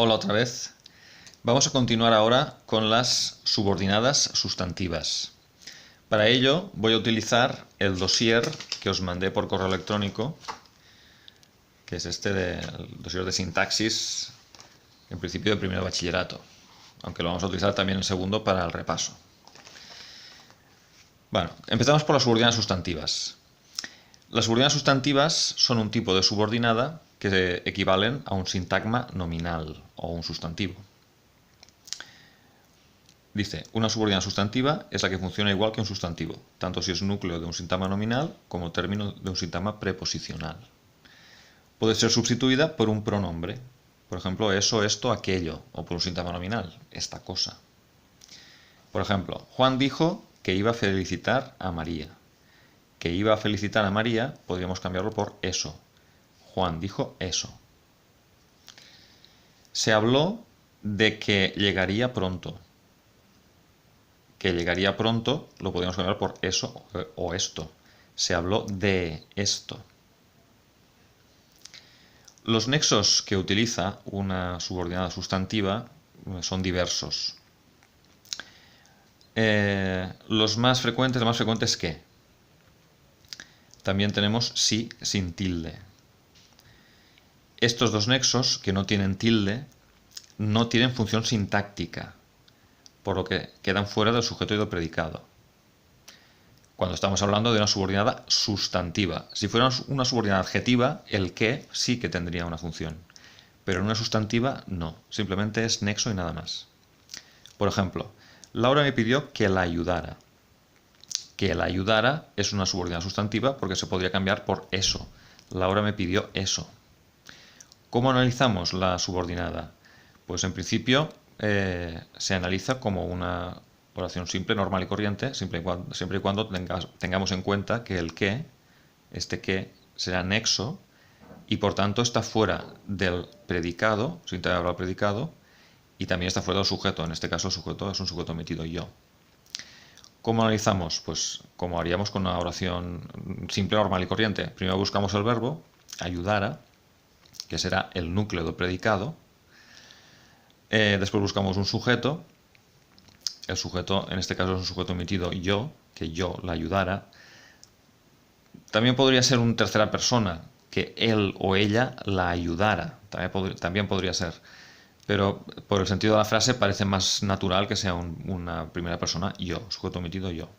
Hola otra vez. Vamos a continuar ahora con las subordinadas sustantivas. Para ello voy a utilizar el dossier que os mandé por correo electrónico, que es el dossier de sintaxis, en principio de primer bachillerato, aunque lo vamos a utilizar también en segundo para el repaso. Bueno, empezamos por las subordinadas sustantivas. Las subordinadas sustantivas son un tipo de subordinada que equivalen a un sintagma nominal o un sustantivo. Dice, una subordinada sustantiva es la que funciona igual que un sustantivo, tanto si es núcleo de un sintagma nominal como término de un sintagma preposicional. Puede ser sustituida por un pronombre, por ejemplo, eso, esto, aquello, o por un sintagma nominal, esta cosa. Por ejemplo, Juan dijo que iba a felicitar a María. Que iba a felicitar a María podríamos cambiarlo por eso. Juan dijo eso. Se habló de que llegaría pronto. Que llegaría pronto lo podríamos cambiar por eso o esto. Se habló de esto. Los nexos que utiliza una subordinada sustantiva son diversos. Los más frecuentes que. También tenemos sí sin tilde. Estos dos nexos que no tienen tilde no tienen función sintáctica, por lo que quedan fuera del sujeto y del predicado. Cuando estamos hablando de una subordinada sustantiva. Si fuera una subordinada adjetiva, el que sí que tendría una función. Pero en una sustantiva, no. Simplemente es nexo y nada más. Por ejemplo, Laura me pidió que la ayudara. Que la ayudara es una subordinada sustantiva porque se podría cambiar por eso. Laura me pidió eso. ¿Cómo analizamos la subordinada? Pues en principio se analiza como una oración simple, normal y corriente, siempre y cuando tengamos en cuenta que el que, este que, será nexo y por tanto está fuera del predicado, se integra al predicado, y también está fuera del sujeto. En este caso el sujeto es un sujeto omitido yo. ¿Cómo analizamos? Pues como haríamos con una oración simple, normal y corriente. Primero buscamos el verbo, ayudara, que será el núcleo del predicado. Después buscamos un sujeto. El sujeto, en este caso es un sujeto omitido yo, que yo la ayudara. También podría ser una tercera persona, que él o ella la ayudara. También podría ser. Pero por el sentido de la frase parece más natural que sea una primera persona yo, sujeto omitido yo.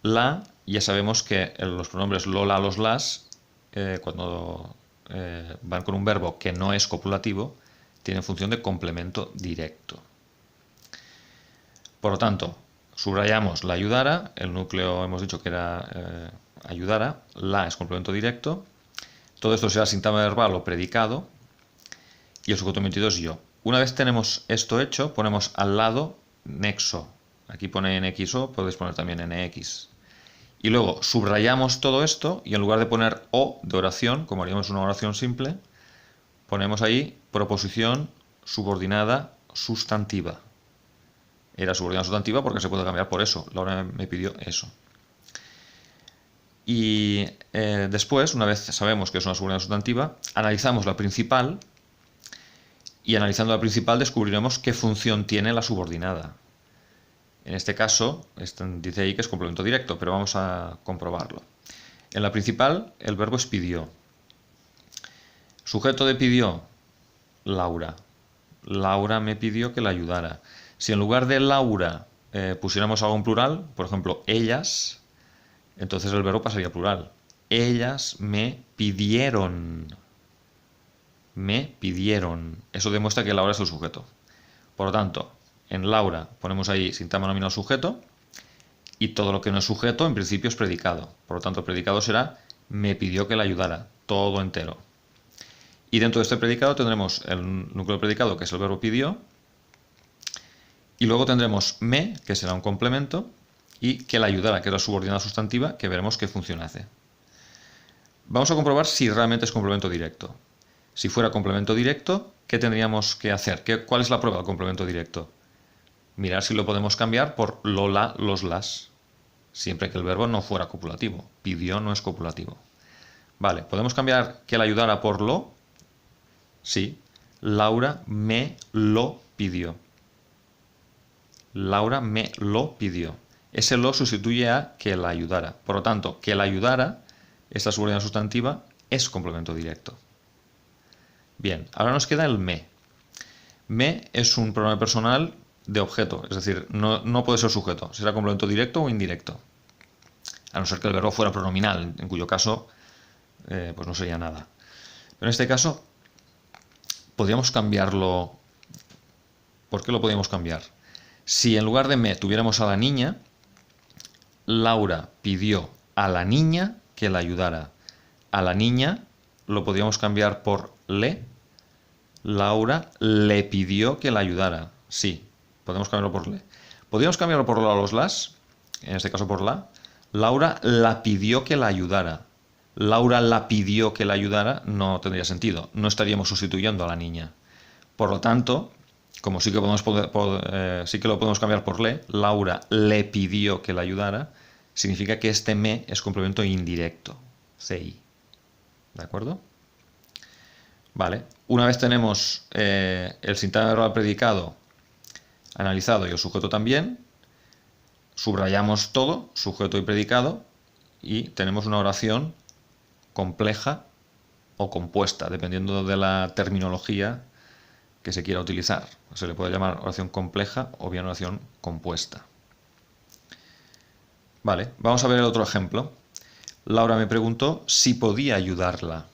La, ya sabemos que los pronombres lo, la, los, las, cuando van con un verbo que no es copulativo, tienen función de complemento directo. Por lo tanto, subrayamos la ayudara, el núcleo hemos dicho que era ayudara, la es complemento directo, todo esto será sintagma verbal o predicado, y el sujeto omitido es yo. Una vez tenemos esto hecho, ponemos al lado nexo. Aquí pone NXO, podéis poner también NX. Y luego subrayamos todo esto y en lugar de poner O de oración, como haríamos una oración simple, ponemos ahí proposición subordinada sustantiva. Era subordinada sustantiva porque se puede cambiar por eso. Laura me pidió eso. Y después, una vez sabemos que es una subordinada sustantiva, analizamos la principal y analizando la principal descubriremos qué función tiene la subordinada. En este caso, dice ahí que es complemento directo, pero vamos a comprobarlo. En la principal, el verbo es pidió. Sujeto de pidió, Laura. Laura me pidió que la ayudara. Si en lugar de Laura pusiéramos algo en plural, por ejemplo, ellas, entonces el verbo pasaría a plural. Ellas me pidieron. Me pidieron. Eso demuestra que Laura es el sujeto. Por lo tanto, en Laura ponemos ahí sintagma nominal sujeto y todo lo que no es sujeto en principio es predicado. Por lo tanto, el predicado será me pidió que la ayudara, todo entero. Y dentro de este predicado tendremos el núcleo del predicado, que es el verbo pidió, y luego tendremos me, que será un complemento, y que la ayudara, que es la subordinada sustantiva, que veremos qué función hace. Vamos a comprobar si realmente es complemento directo. Si fuera complemento directo, ¿qué tendríamos que hacer? ¿Cuál es la prueba del complemento directo? Mirar si lo podemos cambiar por lo, la, los, las. Siempre que el verbo no fuera copulativo. Pidió no es copulativo. Vale, ¿podemos cambiar que la ayudara por lo? Sí. Laura me lo pidió. Laura me lo pidió. Ese lo sustituye a que la ayudara. Por lo tanto, que la ayudara, esta subordinada sustantiva, es complemento directo. Bien, ahora nos queda el me. Me es un pronombre personal de objeto, es decir, no puede ser sujeto, será complemento directo o indirecto. A no ser que el verbo fuera pronominal, en cuyo caso pues no sería nada. Pero en este caso podríamos cambiarlo. ¿Por qué lo podríamos cambiar? Si en lugar de me tuviéramos a la niña, Laura pidió a la niña que la ayudara. A la niña lo podríamos cambiar por le. Laura le pidió que la ayudara. Sí, podemos cambiarlo por le. Podríamos cambiarlo por la o los las, en este caso por la. Laura la pidió que la ayudara. Laura la pidió que la ayudara no tendría sentido. No estaríamos sustituyendo a la niña. Por lo tanto, como sí que, sí que lo podemos cambiar por le, Laura le pidió que la ayudara, significa que este me es complemento indirecto. CI. ¿De acuerdo? Vale. Una vez tenemos el sintagma verbal predicado analizado y el sujeto también, subrayamos todo, sujeto y predicado, y tenemos una oración compleja o compuesta, dependiendo de la terminología que se quiera utilizar. Se le puede llamar oración compleja o bien oración compuesta. Vale, vamos a ver el otro ejemplo. Laura me preguntó si podía ayudarla.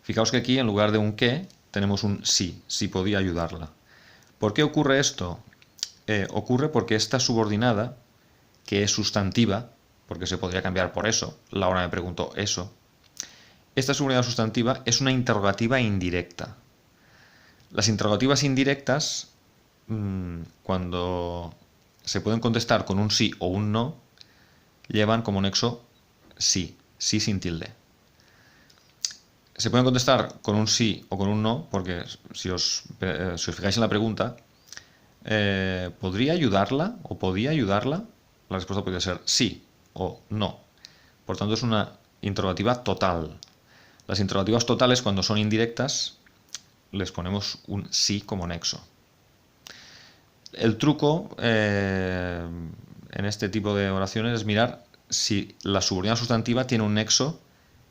Fijaos que aquí en lugar de un qué tenemos un sí, si podía ayudarla. ¿Por qué ocurre esto? Ocurre porque esta subordinada, que es sustantiva, porque se podría cambiar por eso, Laura me preguntó eso, esta subordinada sustantiva es una interrogativa indirecta. Las interrogativas indirectas, cuando se pueden contestar con un sí o un no, llevan como nexo sí, sí sin tilde. Se pueden contestar con un sí o con un no, porque si os fijáis en la pregunta, ¿podría ayudarla o podía ayudarla? La respuesta podría ser sí o no. Por tanto, es una interrogativa total. Las interrogativas totales, cuando son indirectas, les ponemos un sí como nexo. El truco en este tipo de oraciones es mirar si la subordinada sustantiva tiene un nexo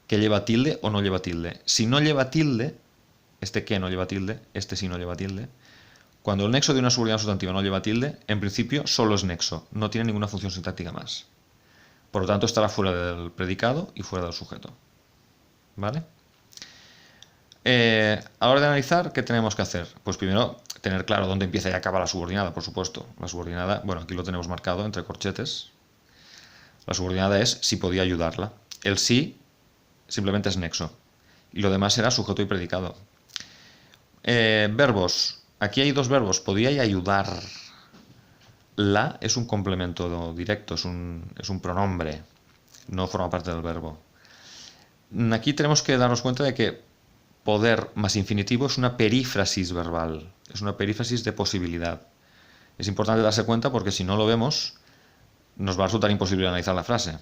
que lleva tilde o no lleva tilde. Si no lleva tilde, este que no lleva tilde, este sí no lleva tilde. Cuando el nexo de una subordinada sustantiva no lleva tilde, en principio solo es nexo, no tiene ninguna función sintáctica más. Por lo tanto, estará fuera del predicado y fuera del sujeto. ¿Vale? A la hora de analizar, ¿qué tenemos que hacer? Pues primero, tener claro dónde empieza y acaba la subordinada, por supuesto. La subordinada, bueno, aquí lo tenemos marcado entre corchetes. La subordinada es si podía ayudarla. El sí simplemente es nexo. Y lo demás será sujeto y predicado. Verbos. Aquí hay dos verbos. Podía y ayudar. La es un complemento directo, es un pronombre. No forma parte del verbo. Aquí tenemos que darnos cuenta de que poder más infinitivo es una perífrasis verbal. Es una perífrasis de posibilidad. Es importante darse cuenta porque si no lo vemos, nos va a resultar imposible analizar la frase.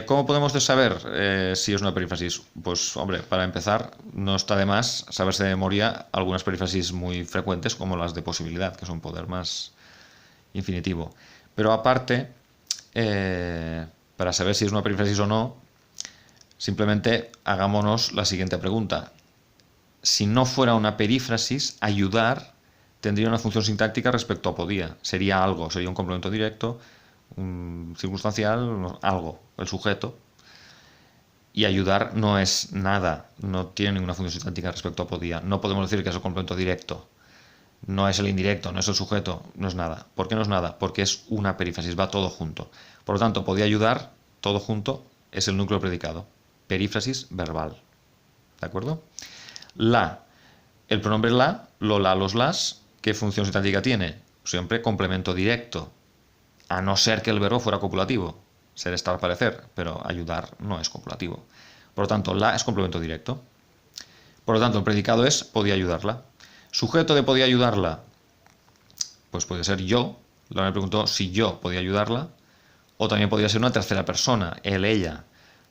¿Cómo podemos saber si es una perífrasis? Pues, hombre, para empezar, no está de más saberse de memoria algunas perífrasis muy frecuentes, como las de posibilidad, que son poder más infinitivo. Pero aparte, para saber si es una perífrasis o no, simplemente hagámonos la siguiente pregunta. Si no fuera una perífrasis, ayudar tendría una función sintáctica respecto a podía. Sería algo, sería un complemento directo, circunstancial, algo, el sujeto. Y ayudar no es nada, no tiene ninguna función sintáctica respecto a podía. No podemos decir que es un complemento directo. No es el indirecto, no es el sujeto, no es nada. ¿Por qué no es nada? Porque es una perífrasis, va todo junto. Por lo tanto, podía ayudar, todo junto, es el núcleo predicado. Perífrasis verbal. ¿De acuerdo? La. El pronombre la, lo, la, los, las, ¿qué función sintáctica tiene? Siempre complemento directo. A no ser que el verbo fuera copulativo. Ser, estar, parecer. Pero ayudar no es copulativo. Por lo tanto, la es complemento directo. Por lo tanto, el predicado es podía ayudarla. Sujeto de podía ayudarla. Pues puede ser yo. Laura me preguntó si yo podía ayudarla. O también podría ser una tercera persona. Él, ella.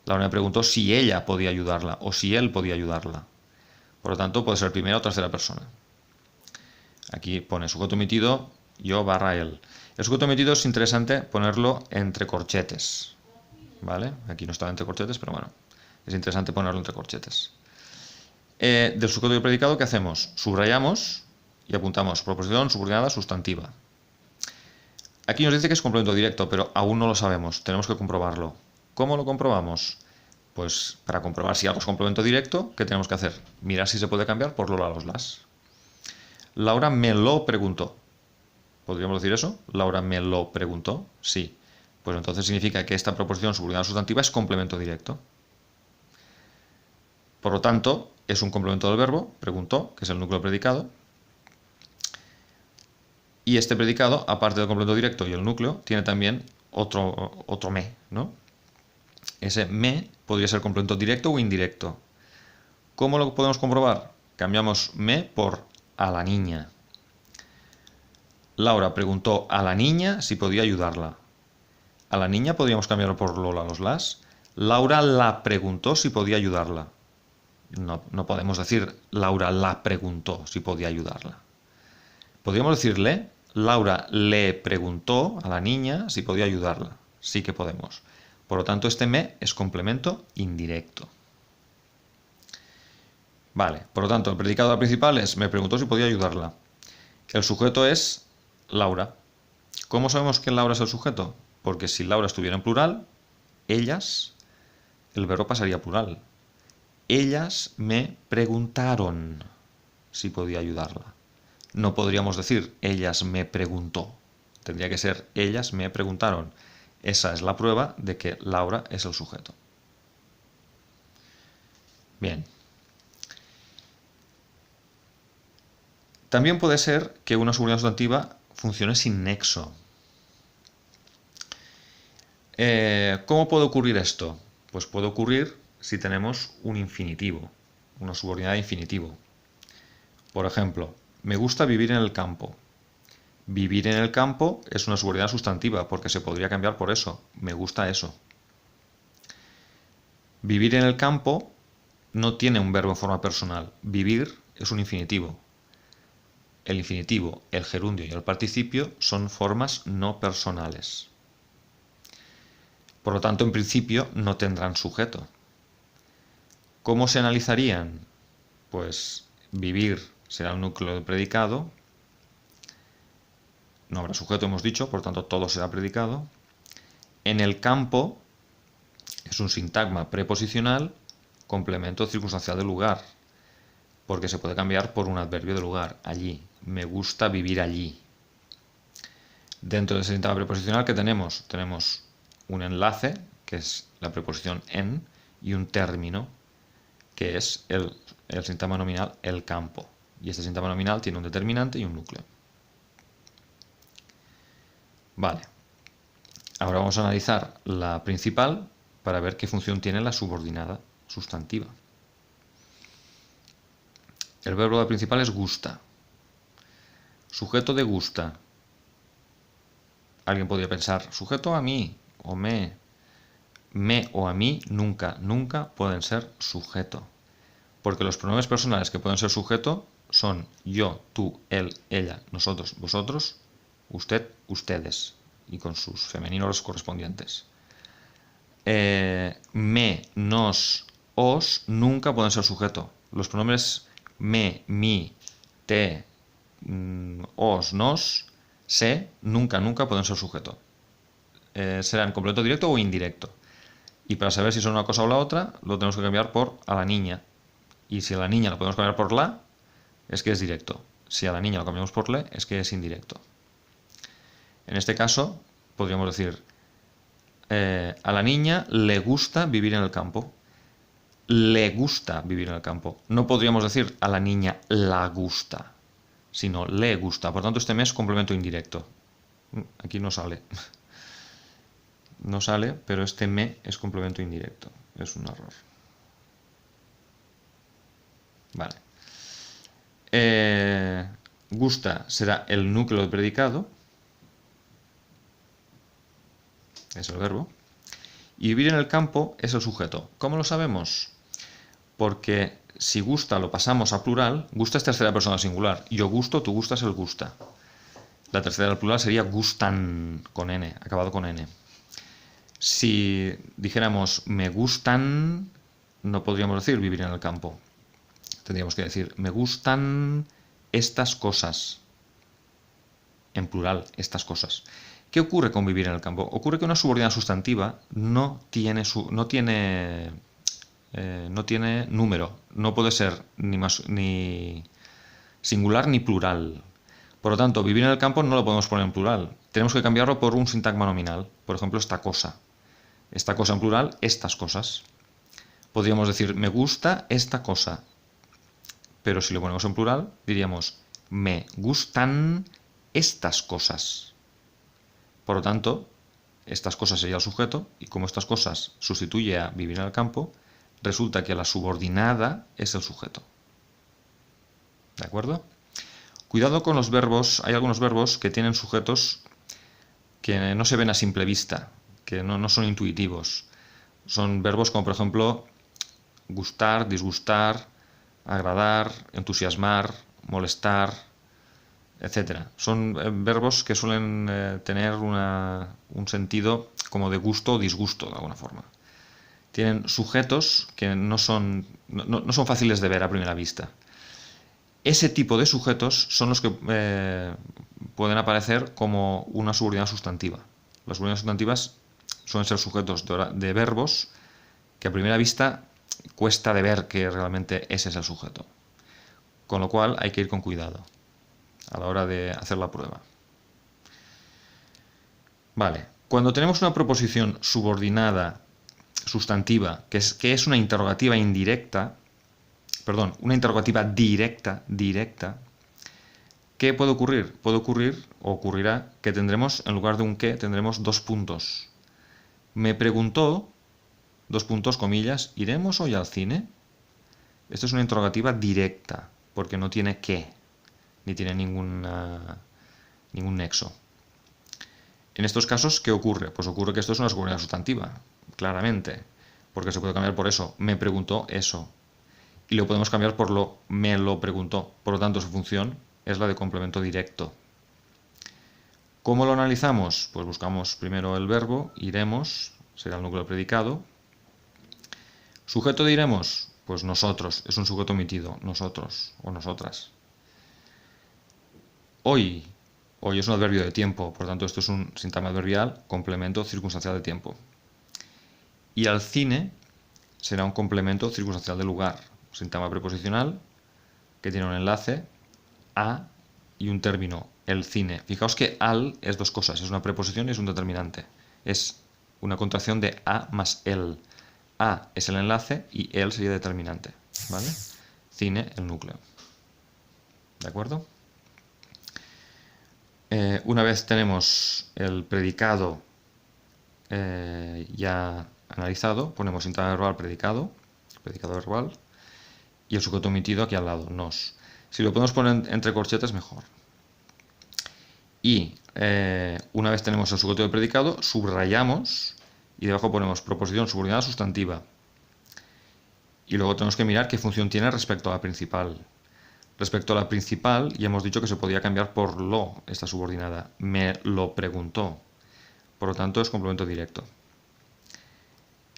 Laura me preguntó si ella podía ayudarla o si él podía ayudarla. Por lo tanto, puede ser primera o tercera persona. Aquí pone sujeto omitido, yo barra él. El sujeto omitido es interesante ponerlo entre corchetes, ¿vale? Aquí no está entre corchetes, pero bueno, es interesante ponerlo entre corchetes. Del sujeto y el predicado, ¿qué hacemos? Subrayamos y apuntamos proposición subordinada sustantiva. Aquí nos dice que es complemento directo, pero aún no lo sabemos, tenemos que comprobarlo. ¿Cómo lo comprobamos? Pues para comprobar si algo es complemento directo, ¿qué tenemos que hacer? Mirar si se puede cambiar por Lola los las. Laura me lo preguntó. ¿Podríamos decir eso? Laura me lo preguntó. Sí. Pues entonces significa que esta proposición subordinada sustantiva es complemento directo. Por lo tanto, es un complemento del verbo, preguntó, que es el núcleo predicado. Y este predicado, aparte del complemento directo y el núcleo, tiene también otro me, ¿no? Ese me podría ser complemento directo o indirecto. ¿Cómo lo podemos comprobar? Cambiamos me por a la niña. Laura preguntó a la niña si podía ayudarla. A la niña podríamos cambiarlo por Lola los las. Laura la preguntó si podía ayudarla. No podemos decir Laura la preguntó si podía ayudarla. Podríamos decirle Laura le preguntó a la niña si podía ayudarla. Sí que podemos. Por lo tanto, este me es complemento indirecto. Vale, por lo tanto, el predicado principal es me preguntó si podía ayudarla. El sujeto es Laura. ¿Cómo sabemos que Laura es el sujeto? Porque si Laura estuviera en plural, ellas, el verbo pasaría a plural. Ellas me preguntaron si podía ayudarla. No podríamos decir ellas me preguntó. Tendría que ser ellas me preguntaron. Esa es la prueba de que Laura es el sujeto. Bien. También puede ser que una subordinada sustantiva funcione sin nexo. ¿Cómo puede ocurrir esto? Pues puede ocurrir si tenemos un infinitivo, una subordinada de infinitivo. Por ejemplo, me gusta vivir en el campo. Vivir en el campo es una subordinada sustantiva porque se podría cambiar por eso. Me gusta eso. Vivir en el campo no tiene un verbo en forma personal. Vivir es un infinitivo. El infinitivo, el gerundio y el participio son formas no personales. Por lo tanto, en principio, no tendrán sujeto. ¿Cómo se analizarían? Pues vivir será el núcleo del predicado. No habrá sujeto, hemos dicho, por lo tanto, todo será predicado. En el campo es un sintagma preposicional, complemento circunstancial de lugar, porque se puede cambiar por un adverbio de lugar, allí. Me gusta vivir allí. Dentro de ese sintagma preposicional, ¿qué tenemos? Tenemos un enlace, que es la preposición en, y un término, que es el sintagma nominal el campo. Y este sintagma nominal tiene un determinante y un núcleo. Vale. Ahora vamos a analizar la principal para ver qué función tiene la subordinada sustantiva. El verbo de la principal es gusta. Sujeto de gusta. Alguien podría pensar, sujeto a mí o me o a mí nunca pueden ser sujeto. Porque los pronombres personales que pueden ser sujeto son yo, tú, él, ella, nosotros, vosotros, usted, ustedes, y con sus femeninos correspondientes. Me, nos, os nunca pueden ser sujeto. Los pronombres me, mi, te, os, nos, se, nunca pueden ser sujeto. Serán completo directo o indirecto. Y para saber si son una cosa o la otra, lo tenemos que cambiar por a la niña. Y si a la niña lo podemos cambiar por la, es que es directo. Si a la niña lo cambiamos por le, es que es indirecto. En este caso, podríamos decir, a la niña le gusta vivir en el campo. Le gusta vivir en el campo. No podríamos decir a la niña la gusta, sino le gusta. Por tanto, este me es complemento indirecto. Aquí no sale. No sale, pero este me es complemento indirecto. Es un error. Vale. Gusta será el núcleo del predicado. Es el verbo. Y vivir en el campo es el sujeto. ¿Cómo lo sabemos? porque si gusta lo pasamos a plural, gusta es tercera persona singular. Yo gusto, tú gustas, él gusta. La tercera del plural sería gustan, con N, acabado con N. Si dijéramos me gustan, no podríamos decir vivir en el campo. Tendríamos que decir me gustan estas cosas. En plural, estas cosas. ¿Qué ocurre con vivir en el campo? Ocurre que una subordinada sustantiva no tiene número. No puede ser ni singular ni plural. Por lo tanto, vivir en el campo no lo podemos poner en plural. Tenemos que cambiarlo por un sintagma nominal. Por ejemplo, esta cosa. Esta cosa en plural, estas cosas. Podríamos decir, me gusta esta cosa. Pero si lo ponemos en plural, diríamos, me gustan estas cosas. Por lo tanto, estas cosas sería el sujeto, y como estas cosas sustituye a vivir en el campo, resulta que la subordinada es el sujeto. ¿De acuerdo? Cuidado con los verbos. Hay algunos verbos que tienen sujetos que no se ven a simple vista, que no son intuitivos. Son verbos como, por ejemplo, gustar, disgustar, agradar, entusiasmar, molestar, etc. Son verbos que suelen tener un sentido como de gusto o disgusto, de alguna forma. Tienen sujetos que no son fáciles de ver a primera vista. Ese tipo de sujetos son los que pueden aparecer como una subordinada sustantiva. Las subordinadas sustantivas suelen ser sujetos de verbos que a primera vista cuesta de ver que realmente ese es el sujeto. Con lo cual hay que ir con cuidado a la hora de hacer la prueba. Vale, cuando tenemos una proposición subordinada sustantiva, que es una interrogativa indirecta, perdón, una interrogativa directa, ¿qué puede ocurrir? Puede ocurrir, o ocurrirá, que tendremos, en lugar de un qué, tendremos dos puntos. Me preguntó, dos puntos, comillas, ¿iremos hoy al cine? Esto es una interrogativa directa, porque no tiene qué, ni tiene ningún nexo. En estos casos, ¿qué ocurre? Pues ocurre que esto es una subordinada sustantiva, claramente, porque se puede cambiar por eso. Me preguntó eso. Y lo podemos cambiar por lo me lo preguntó. Por lo tanto, su función es la de complemento directo. ¿Cómo lo analizamos? Pues buscamos primero el verbo, iremos, será el núcleo del predicado. ¿Sujeto de iremos? Pues nosotros, es un sujeto omitido, nosotros o nosotras. Hoy es un adverbio de tiempo, por tanto esto es un sintagma adverbial, complemento circunstancial de tiempo. Y al cine será un complemento circunstancial de lugar, un sintagma preposicional que tiene un enlace a y un término, el cine. Fijaos que al es dos cosas, es una preposición y es un determinante. Es una contracción de a más el. A es el enlace y el sería determinante, ¿vale? Cine, el núcleo. ¿De acuerdo? Una vez tenemos el predicado ya analizado, ponemos sintagma verbal predicado verbal, y el sujeto omitido aquí al lado, nos. Si lo podemos poner entre corchetes, mejor. Y una vez tenemos el sujeto del predicado, subrayamos y debajo ponemos proposición subordinada sustantiva. Y luego tenemos que mirar qué función tiene respecto a la principal. Respecto a la principal, ya hemos dicho que se podía cambiar por lo, esta subordinada. Me lo preguntó. Por lo tanto, es complemento directo.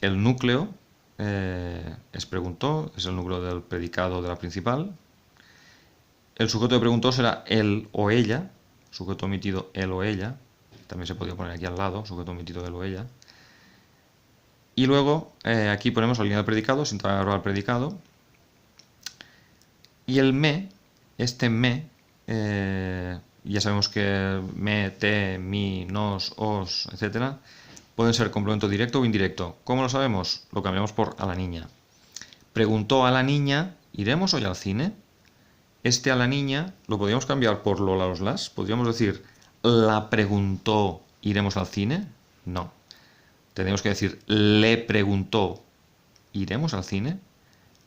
El núcleo es preguntó, es el núcleo del predicado de la principal. El sujeto de preguntó será él o ella, sujeto omitido él o ella. También se podría poner aquí al lado, sujeto omitido él o ella. Y luego aquí ponemos la línea del predicado, sintagma verbal predicado. Y el me, este me, ya sabemos que me, te, mi, nos, os, etc. pueden ser complemento directo o indirecto. ¿Cómo lo sabemos? Lo cambiamos por a la niña. Preguntó a la niña, ¿iremos hoy al cine? Este a la niña lo podríamos cambiar por lo, la, los, las. Podríamos decir, la preguntó, ¿iremos al cine? No. Tendríamos que decir, le preguntó, ¿iremos al cine?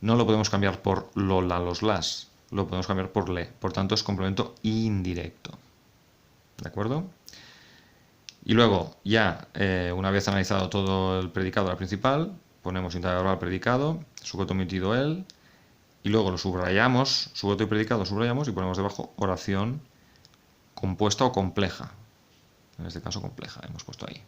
No lo podemos cambiar por lo, la, los, las. Lo podemos cambiar por le. Por tanto, es complemento indirecto. ¿De acuerdo? Y luego, ya una vez analizado todo el predicado, la principal, ponemos interrogador al predicado, sujeto omitido él, y luego lo subrayamos, sujeto y predicado subrayamos y ponemos debajo oración compuesta o compleja. En este caso compleja, hemos puesto ahí.